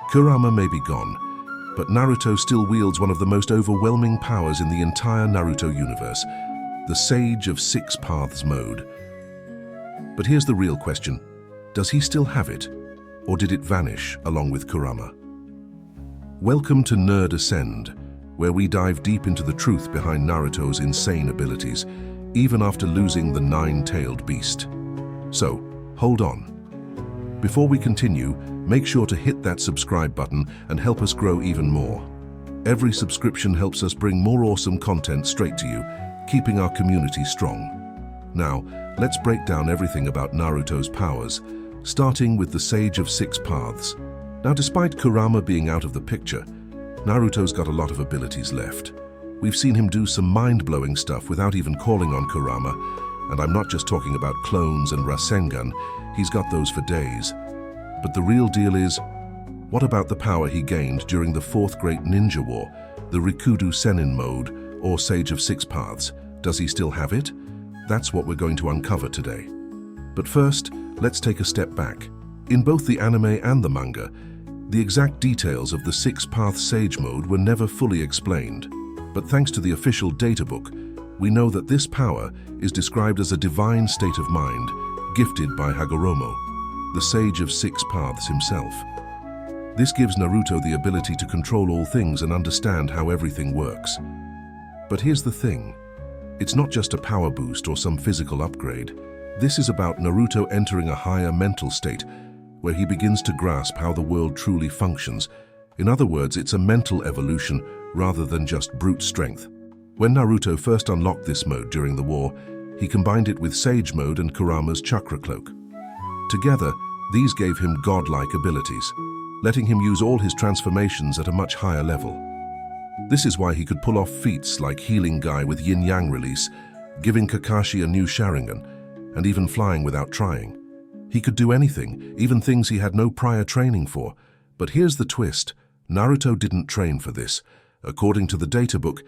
Kurama may be gone, but Naruto still wields one of the most overwhelming powers in the entire Naruto universe, the Sage of Six Paths mode. But here's the real question. Does he still have it, or did it vanish along with Kurama? Welcome to Nerd Ascend, where we dive deep into the truth behind Naruto's insane abilities, even after losing the nine-tailed beast. So, hold on. Before we continue, make sure to hit that subscribe button and help us grow even more. Every subscription helps us bring more awesome content straight to you, keeping our community strong. Now, let's break down everything about Naruto's powers, starting with the Sage of Six Paths. Now, despite Kurama being out of the picture, Naruto's got a lot of abilities left. We've seen him do some mind-blowing stuff without even calling on Kurama, and I'm not just talking about clones and Rasengan, he's got those for days. But the real deal is, what about the power he gained during the Fourth Great Ninja War, the Rikudō Mode, or Sage of Six Paths? Does he still have it? That's what we're going to uncover today. But first, let's take a step back. In both the anime and the manga, the exact details of the Six Path Sage Mode were never fully explained. But thanks to the official Databook, we know that this power is described as a divine state of mind, gifted by Hagoromo, the Sage of Six Paths himself. This gives Naruto the ability to control all things and understand how everything works. But here's the thing. It's not just a power boost or some physical upgrade. This is about Naruto entering a higher mental state, where he begins to grasp how the world truly functions. In other words, it's a mental evolution rather than just brute strength. When Naruto first unlocked this mode during the war, he combined it with Sage Mode and Kurama's chakra cloak. Together, these gave him godlike abilities, letting him use all his transformations at a much higher level. This is why he could pull off feats like Healing Guy with Yin-Yang release, giving Kakashi a new Sharingan, and even flying without trying. He could do anything, even things he had no prior training for. But here's the twist. Naruto didn't train for this. According to the Databook,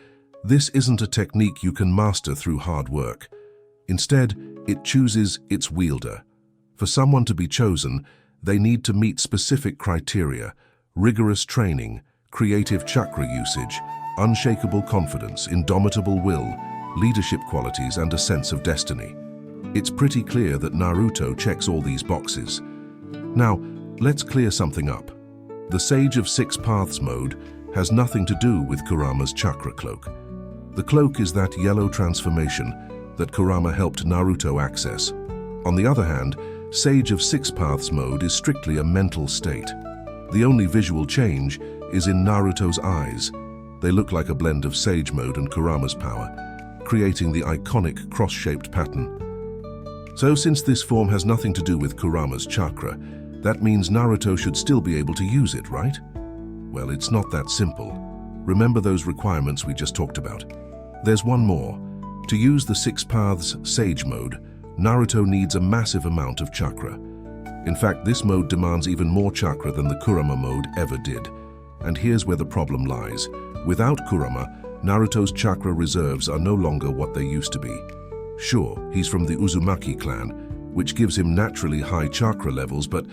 this isn't a technique you can master through hard work. Instead, it chooses its wielder. For someone to be chosen, they need to meet specific criteria: rigorous training, creative chakra usage, unshakable confidence, indomitable will, leadership qualities, and a sense of destiny. It's pretty clear that Naruto checks all these boxes. Now, let's clear something up. The Sage of Six Paths mode has nothing to do with Kurama's chakra cloak. The cloak is that yellow transformation that Kurama helped Naruto access. On the other hand, Sage of Six Paths mode is strictly a mental state. The only visual change is in Naruto's eyes. They look like a blend of Sage mode and Kurama's power, creating the iconic cross-shaped pattern. So since this form has nothing to do with Kurama's chakra, that means Naruto should still be able to use it, right? Well, it's not that simple. Remember those requirements we just talked about? There's one more. To use the Six Paths Sage Mode, Naruto needs a massive amount of chakra. In fact, this mode demands even more chakra than the Kurama mode ever did. And here's where the problem lies. Without Kurama, Naruto's chakra reserves are no longer what they used to be. Sure, he's from the Uzumaki clan, which gives him naturally high chakra levels, but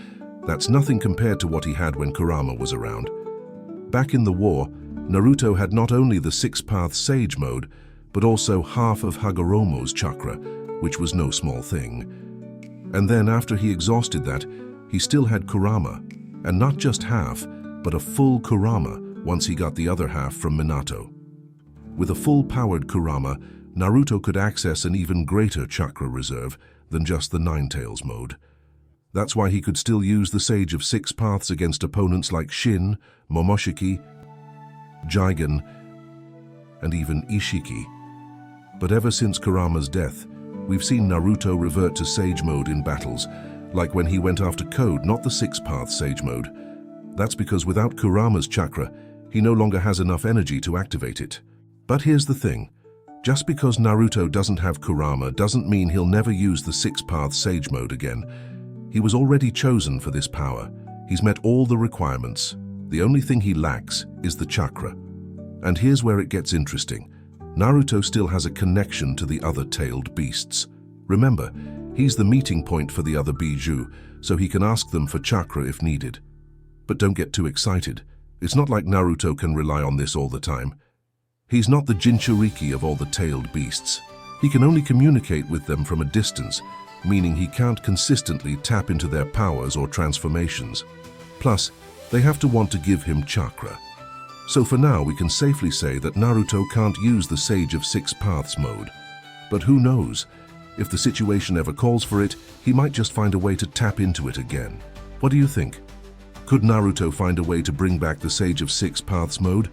that's nothing compared to what he had when Kurama was around. Back in the war, Naruto had not only the Six Paths Sage Mode, but also half of Hagoromo's chakra, which was no small thing. And then after he exhausted that, he still had Kurama, and not just half, but a full Kurama once he got the other half from Minato. With a full-powered Kurama, Naruto could access an even greater chakra reserve than just the Nine-Tails mode. That's why he could still use the Sage of Six Paths against opponents like Shin, Momoshiki, Jigen, and even Ishiki. But ever since Kurama's death, we've seen Naruto revert to Sage Mode in battles, like when he went after Code, not the Six Paths Sage Mode. That's because without Kurama's chakra, he no longer has enough energy to activate it. But here's the thing. Just because Naruto doesn't have Kurama doesn't mean he'll never use the Six Paths Sage Mode again. He was already chosen for this power. He's met all the requirements. The only thing he lacks is the chakra. And here's where it gets interesting. Naruto still has a connection to the other tailed beasts. Remember, he's the meeting point for the other Bijou, so he can ask them for chakra if needed. But don't get too excited. It's not like Naruto can rely on this all the time. He's not the Jinchuriki of all the tailed beasts. He can only communicate with them from a distance, meaning he can't consistently tap into their powers or transformations. Plus, they have to want to give him chakra. So for now, we can safely say that Naruto can't use the Sage of Six Paths mode. But who knows? If the situation ever calls for it, he might just find a way to tap into it again. What do you think? Could Naruto find a way to bring back the Sage of Six Paths mode?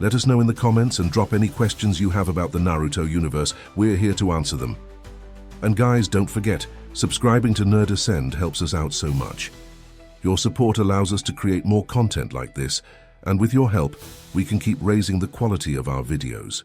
Let us know in the comments and drop any questions you have about the Naruto universe. We're here to answer them. And guys, don't forget, subscribing to Nerd Ascend helps us out so much. Your support allows us to create more content like this, and with your help, we can keep raising the quality of our videos.